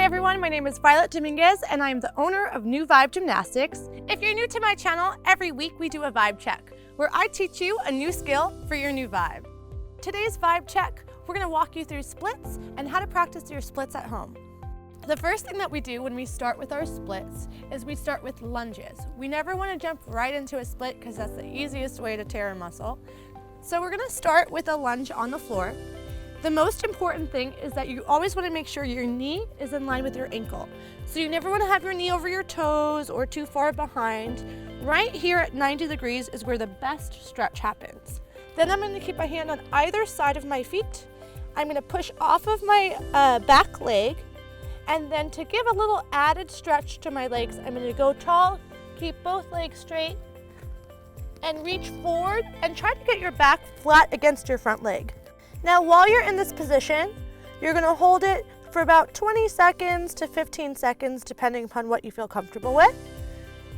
everyone, my name is Violet Dominguez and I am the owner of New Vibe Gymnastics. If you're new to my channel, every week we do a vibe check where I teach you a new skill for your new vibe. Today's vibe check, we're going to walk you through splits and how to practice your splits at home. The first thing that we do when we start with our splits is we start with lunges. We never want to jump right into a split because that's the easiest way to tear a muscle. So we're going to start with a lunge on the floor. The most important thing is that you always want to make sure your knee is in line with your ankle. So you never want to have your knee over your toes or too far behind. Right here at 90 degrees is where the best stretch happens. Then I'm going to keep my hand on either side of my feet. I'm going to push off of my back leg. And then to give a little added stretch to my legs, I'm going to go tall, keep both legs straight, and reach forward and try to get your back flat against your front leg. Now, while you're in this position, you're going to hold it for about 20 seconds to 15 seconds, depending upon what you feel comfortable with.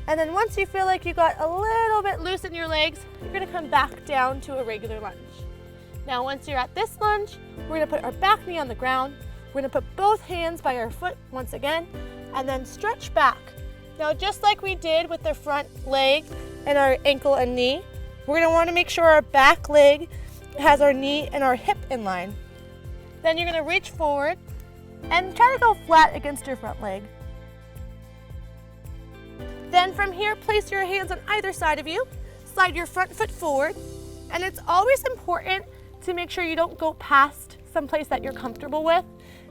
And then once you feel like you got a little bit loose in your legs, you're going to come back down to a regular lunge. Now, once you're at this lunge, we're going to put our back knee on the ground. We're going to put both hands by our foot once again, and then stretch back. Now, just like we did with the front leg and our ankle and knee, we're going to want to make sure our back leg has our knee and our hip in line. Then you're going to reach forward and try to go flat against your front leg. Then from here, place your hands on either side of you, slide your front foot forward, and it's always important to make sure you don't go past someplace that you're comfortable with.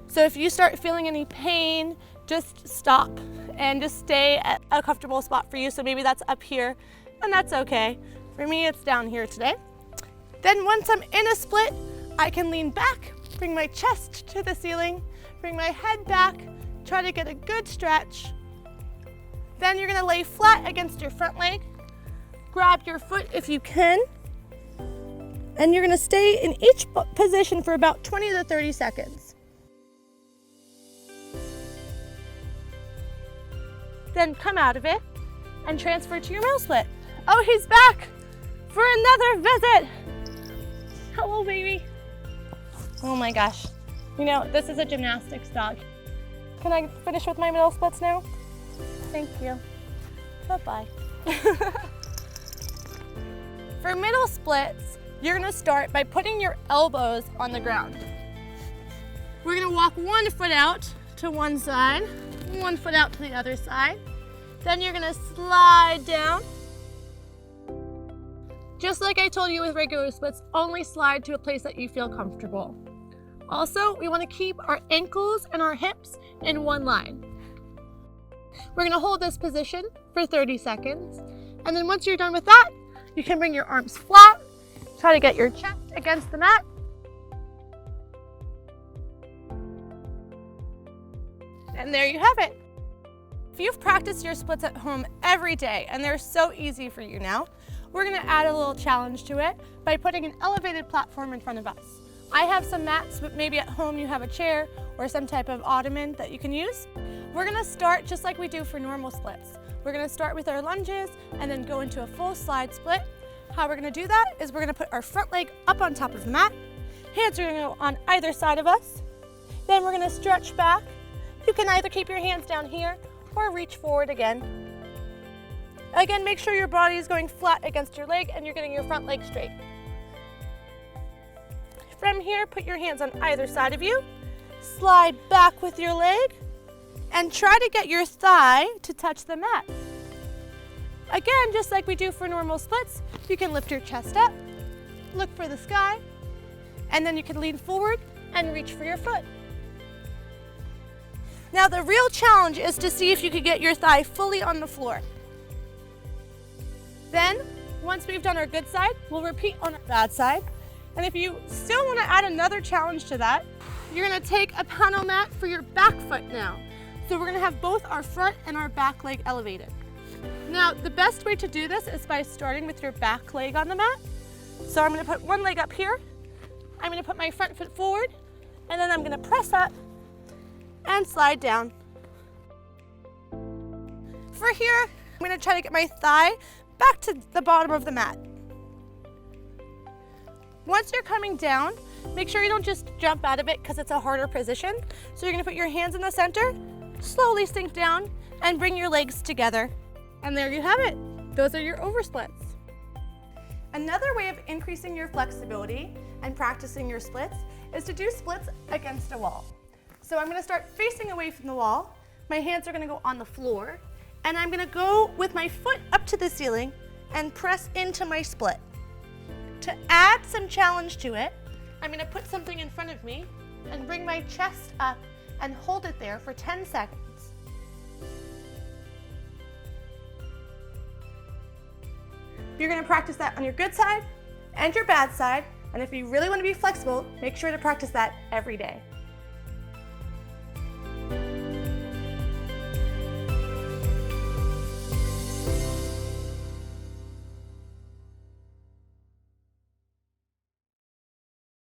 So if you start feeling any pain, just stop and just stay at a comfortable spot for you. So maybe that's up here, and that's okay. For me, it's down here today. Then once I'm in a split, I can lean back, bring my chest to the ceiling, bring my head back, try to get a good stretch. Then you're gonna lay flat against your front leg, grab your foot if you can, and you're gonna stay in each position for about 20 to 30 seconds. Then come out of it and transfer to your middle split. Oh, he's back for another visit. Hello, baby. Oh my gosh. You know, this is a gymnastics dog. Can I finish with my middle splits now? Thank you. Bye-bye. For middle splits, you're gonna start by putting your elbows on the ground. We're gonna walk one foot out to one side, one foot out to the other side. Then you're gonna slide down. Just like I told you with regular splits, only slide to a place that you feel comfortable. Also, we want to keep our ankles and our hips in one line. We're going to hold this position for 30 seconds. And then once you're done with that, you can bring your arms flat, try to get your chest against the mat. And there you have it. If you've practiced your splits at home every day and they're so easy for you now, we're going to add a little challenge to it by putting an elevated platform in front of us. I have some mats, but maybe at home you have a chair or some type of ottoman that you can use. We're going to start just like we do for normal splits. We're going to start with our lunges and then go into a full slide split. How we're going to do that is we're going to put our front leg up on top of the mat. Hands are going to go on either side of us. Then we're going to stretch back. You can either keep your hands down here or reach forward again. Again, make sure your body is going flat against your leg and you're getting your front leg straight. From here, put your hands on either side of you, slide back with your leg, and try to get your thigh to touch the mat. Again, just like we do for normal splits, you can lift your chest up, look for the sky, and then you can lean forward and reach for your foot. Now the real challenge is to see if you can get your thigh fully on the floor. Then, once we've done our good side, we'll repeat on our bad side. And if you still want to add another challenge to that, you're going to take a panel mat for your back foot now. So we're going to have both our front and our back leg elevated. Now, the best way to do this is by starting with your back leg on the mat. So I'm going to put one leg up here. I'm going to put my front foot forward, and then I'm going to press up and slide down. For here, I'm going to try to get my thigh back to the bottom of the mat. Once you're coming down, Make sure you don't just jump out of it because it's a harder position. So you're gonna put your hands in the center, slowly sink down, and bring your legs together. And there you have it. Those are your oversplits. Another way of increasing your flexibility and practicing your splits is to do splits against a wall. So I'm gonna start facing away from the wall. My hands are gonna go on the floor, and I'm gonna go with my foot up to the ceiling and press into my split. To add some challenge to it, I'm gonna put something in front of me and bring my chest up and hold it there for 10 seconds. You're gonna practice that on your good side and your bad side, and if you really wanna be flexible, make sure to practice that every day.